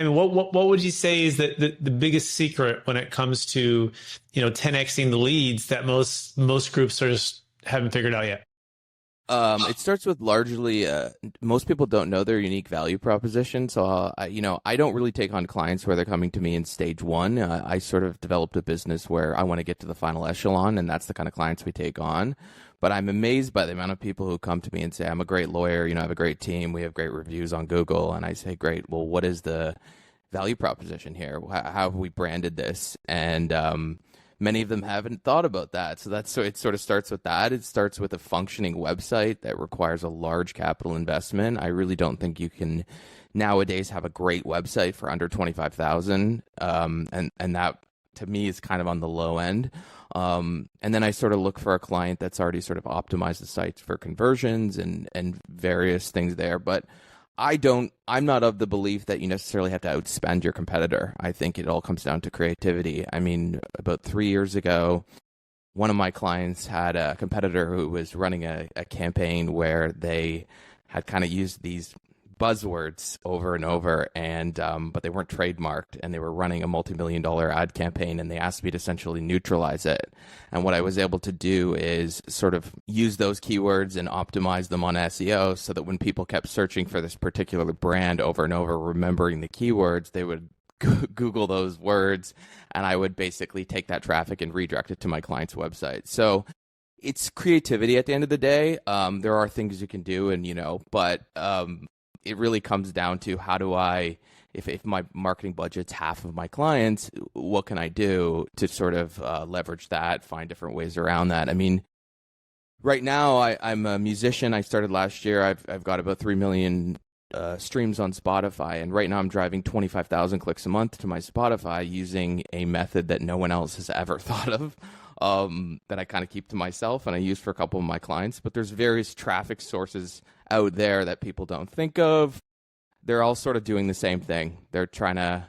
I mean, what would you say is the biggest secret when it comes to, 10xing the leads that most groups are just haven't figured out yet? It starts with largely most people don't know their unique value proposition. So, I don't really take on clients where they're coming to me in stage one. I sort of developed a business where I want to get to the final echelon, and that's the kind of clients we take on. But I'm amazed by the amount of people who come to me and say, "I'm a great lawyer. I have a great team. We have great reviews on Google." And I say, "Great. Well, what is the value proposition here? How have we branded this?" And many of them haven't thought about that. So it sort of starts with that. It starts with a functioning website that requires a large capital investment. I really don't think you can nowadays have a great website for under 25,000. And that to me is kind of on the low end. And then I sort of look for a client that's already sort of optimized the sites for conversions and various things there. But I'm not of the belief that you necessarily have to outspend your competitor. I think it all comes down to creativity. I mean, about 3 years ago, one of my clients had a competitor who was running a campaign where they had kind of used these buzzwords over and over, and but they weren't trademarked, and they were running a multi-million-dollar ad campaign, and they asked me to essentially neutralize it. And what I was able to do is sort of use those keywords and optimize them on SEO so that when people kept searching for this particular brand over and over, remembering the keywords, they would Google those words, and I would basically take that traffic and redirect it to my client's website. So it's creativity at the end of the day. There are things you can do, and but it really comes down to how do I, if my marketing budget's half of my clients, what can I do to sort of leverage that, find different ways around that? I mean, right now I'm a musician. I started last year. I've got about 3 million streams on Spotify, and right now I'm driving 25,000 clicks a month to my Spotify using a method that no one else has ever thought of. That I kind of keep to myself and I use for a couple of my clients. But there's various traffic sources out there that people don't think of. They're all sort of doing the same thing. They're trying to,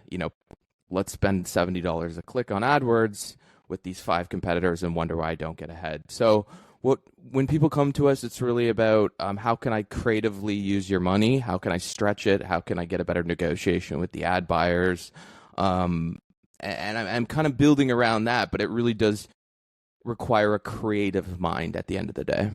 let's spend $70 a click on AdWords with these 5 competitors and wonder why I don't get ahead. So when people come to us, it's really about how can I creatively use your money? How can I stretch it? How can I get a better negotiation with the ad buyers? And I'm kind of building around that, but it really does require a creative mind at the end of the day.